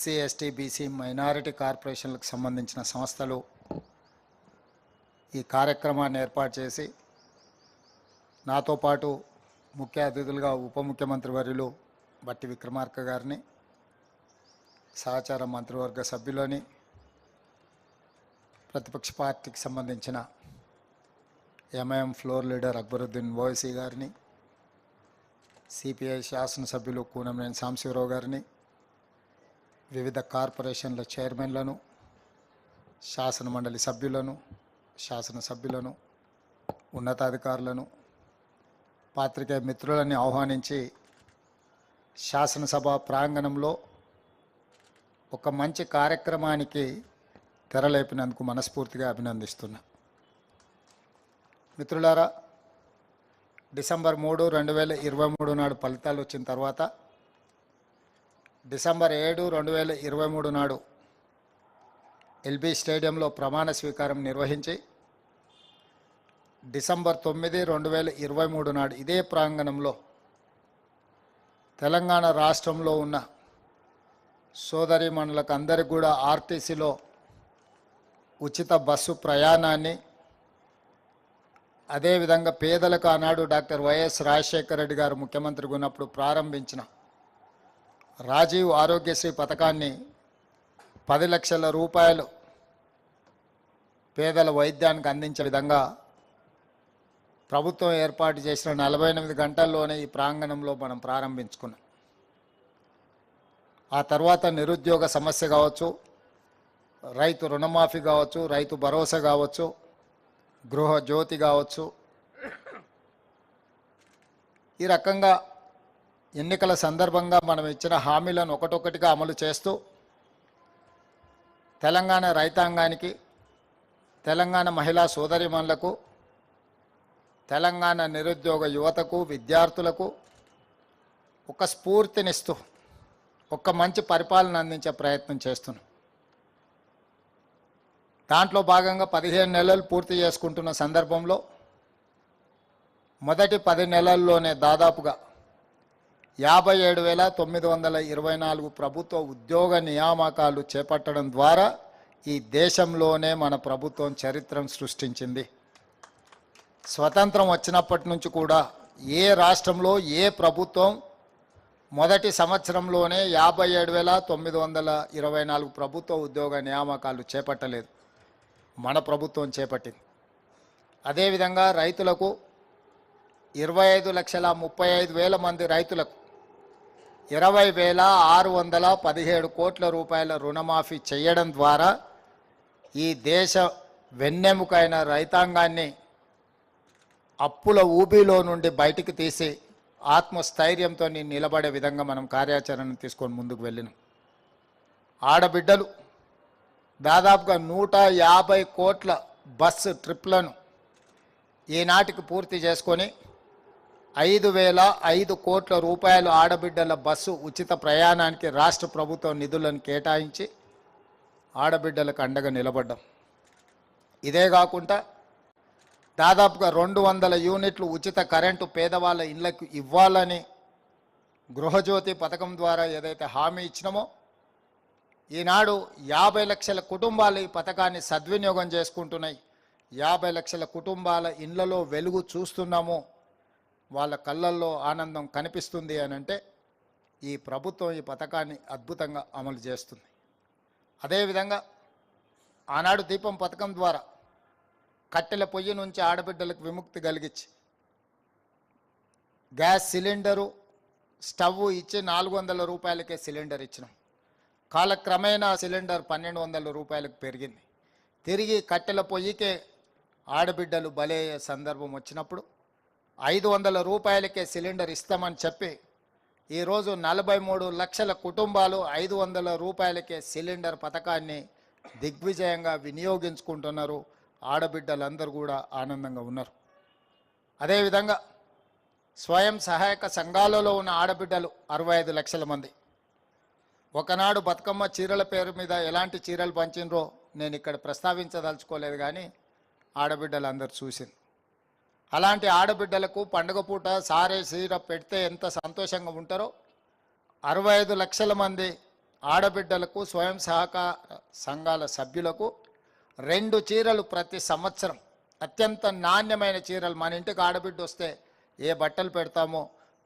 SC ST BC minority కార్పొరేషన్లకు సంబంధించిన సంస్థలు ఈ కార్యక్రమాన్ని ఏర్పాటు చేసి నాతో పాటు ముఖ్య అతిథులుగా ఉప ముఖ్యమంత్రి వర్యులు బట్టి విక్రమార్క గారిని, సహచార మంత్రివర్గ సభ్యులని, ప్రతిపక్ష పార్టీకి సంబంధించిన MIM floor leader Akbaruddin Owaisi గారిని, సిపిఐ శాసనసభ్యులు కూనంనేని సాంబశివరావు గారిని, వివిధ కార్పొరేషన్ల చైర్మన్లను, శాసనమండలి సభ్యులను, శాసనసభ్యులను, ఉన్నతాధికారులను, పాత్రికేయ మిత్రులని ఆహ్వానించి శాసనసభ ప్రాంగణంలో ఒక మంచి కార్యక్రమానికి తెరలేపినందుకు మనస్ఫూర్తిగా అభినందిస్తున్నా. మిత్రులారా, డిసెంబర్ 3, 2023 నాడు ఫలితాలు వచ్చిన తర్వాత డిసెంబర్ 7, 2023 నాడు ఎల్బీ స్టేడియంలో ప్రమాణ స్వీకారం నిర్వహించి డిసెంబర్ 9, 2023 నాడు ఇదే ప్రాంగణంలో తెలంగాణ రాష్ట్రంలో ఉన్న సోదరీమణులకు అందరికీ కూడా ఆర్టీసీలో ఉచిత బస్సు ప్రయాణాన్ని, అదేవిధంగా పేదలకు ఆనాడు డాక్టర్ వైఎస్ రాజశేఖర రెడ్డి గారు ముఖ్యమంత్రిగా ఉన్నప్పుడు ప్రారంభించిన రాజీవ్ ఆరోగ్యశ్రీ పథకాన్ని 10 లక్షల రూపాయలు పేదల వైద్యానికి అందించే విధంగా ప్రభుత్వం ఏర్పాటు చేసిన 48 గంటల్లోనే ఈ ప్రాంగణంలో మనం ప్రారంభించుకున్నాం. ఆ తర్వాత నిరుద్యోగ సమస్య కావచ్చు, రైతు రుణమాఫీ కావచ్చు, రైతు భరోసా కావచ్చు, గృహ జ్యోతి కావచ్చు, ఈ రకంగా ఎన్నికల సందర్భంగా మనం ఇచ్చిన హామీలను ఒకటొకటిగా అమలు చేస్తూ తెలంగాణ రైతాంగానికి, తెలంగాణ మహిళా సోదరీమణులకు, తెలంగాణ నిరుద్యోగ యువతకు, విద్యార్థులకు ఒక స్ఫూర్తినిస్తూ ఒక మంచి పరిపాలన అందించే ప్రయత్నం చేస్తున్నాం. దాంట్లో భాగంగా 15 నెలలు పూర్తి చేసుకుంటున్న సందర్భంలో మొదటి 10 నెలల్లోనే దాదాపుగా 57,924 ప్రభుత్వ ఉద్యోగ నియామకాలు చేపట్టడం ద్వారా ఈ దేశంలోనే మన ప్రభుత్వం చరిత్రను సృష్టించింది. స్వతంత్రం వచ్చినప్పటి నుంచి కూడా ఏ రాష్ట్రంలో ఏ ప్రభుత్వం మొదటి సంవత్సరంలోనే 57,924 ప్రభుత్వ ఉద్యోగ నియామకాలు చేపట్టలేదు. మన ప్రభుత్వం చేపట్టింది. అదేవిధంగా రైతులకు 25,35,000 మంది రైతులకు 20,617 కోట్ల రూపాయల రుణమాఫీ చేయడం ద్వారా ఈ దేశ వెన్నెముకైన రైతాంగాన్ని అప్పుల ఊబిలో నుండి బయటికి తీసి ఆత్మస్థైర్యంతో నిలబడే విధంగా మనం కార్యాచరణను తీసుకొని ముందుకు వెళ్ళినాం. ఆడబిడ్డలు దాదాపుగా 150 కోట్ల బస్సు ట్రిప్లను ఈనాటికి పూర్తి చేసుకొని 5,005 కోట్ల రూపాయలు ఆడబిడ్డల బస్సు ఉచిత ప్రయాణానికి రాష్ట్ర ప్రభుత్వం నిధులను కేటాయించి ఆడబిడ్డలకు అండగా నిలబడ్డాం. ఇదే కాకుండా దాదాపుగా 200 యూనిట్లు ఉచిత కరెంటు పేదవాళ్ళ ఇళ్లకు ఇవ్వాలని గృహజ్యోతి పథకం ద్వారా ఏదైతే హామీ ఇచ్చినామో ఈనాడు 50 లక్షల కుటుంబాలు ఈ పథకాన్ని సద్వినియోగం చేసుకుంటున్నాయి. 50 లక్షల కుటుంబాల ఇళ్లలో వెలుగు చూస్తున్నాము, వాళ్ళ కళ్ళల్లో ఆనందం కనిపిస్తుంది అని అంటే ఈ ప్రభుత్వం ఈ పథకాన్ని అద్భుతంగా అమలు చేస్తుంది. అదేవిధంగా ఆనాడు దీపం పథకం ద్వారా కట్టెల పొయ్యి నుంచి ఆడబిడ్డలకు విముక్తి కలిగించి గ్యాస్ సిలిండరు, స్టవ్ ఇచ్చి 400 రూపాయలకే సిలిండర్ ఇచ్చినాం. కాలక్రమేణా సిలిండర్ 1,200 రూపాయలకు పెరిగింది. తిరిగి కట్టెల పొయ్యికే ఆడబిడ్డలు బలయ్యే సందర్భం వచ్చినప్పుడు 500 రూపాయలకే సిలిండర్ ఇస్తామని చెప్పి ఈరోజు 43 లక్షల కుటుంబాలు 500 రూపాయలకే సిలిండర్ పథకాన్ని దిగ్విజయంగా వినియోగించుకుంటున్నారు. ఆడబిడ్డలందరూ కూడా ఆనందంగా ఉన్నారు. అదేవిధంగా స్వయం సహాయక సంఘాలలో ఉన్న ఆడబిడ్డలు 65 లక్షల మంది ఒకనాడు బతుకమ్మ చీరల పేరు మీద ఎలాంటి చీరలు పంచినరో నేను ఇక్కడ ప్రస్తావించదలుచుకోలేదు, కానీ ఆడబిడ్డలందరూ చూసింది. అలాంటి ఆడబిడ్డలకు పండుగ పూట సారే చీర పెడితే ఎంత సంతోషంగా ఉంటారో 65 లక్షల మంది ఆడబిడ్డలకు స్వయం సహకార సంఘాల సభ్యులకు 2 చీరలు ప్రతి సంవత్సరం, అత్యంత నాణ్యమైన చీరలు. మన ఇంటికి ఆడబిడ్డ వస్తే ఏ బట్టలు పెడతామో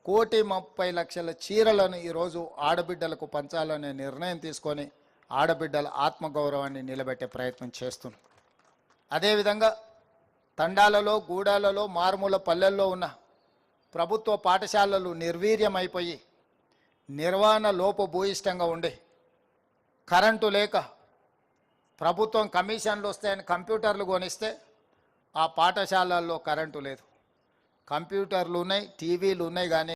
1,30,00,000 చీరలను ఈరోజు ఆడబిడ్డలకు పంచాలనే నిర్ణయం తీసుకొని ఆడబిడ్డల ఆత్మగౌరవాన్ని నిలబెట్టే ప్రయత్నం చేస్తున్నాం. అదేవిధంగా తండాలలో, గూడాలలో, మారుమూల పల్లెల్లో ఉన్న ప్రభుత్వ పాఠశాలలు నిర్వీర్యమైపోయి నిర్వహణ లోపభూయిష్టంగా ఉండే, కరెంటు లేక ప్రభుత్వం కమిషన్లు వస్తాయని కంప్యూటర్లు కొనిస్తే ఆ పాఠశాలల్లో కరెంటు లేదు. కంప్యూటర్లు ఉన్నాయి, టీవీలు ఉన్నాయి, కానీ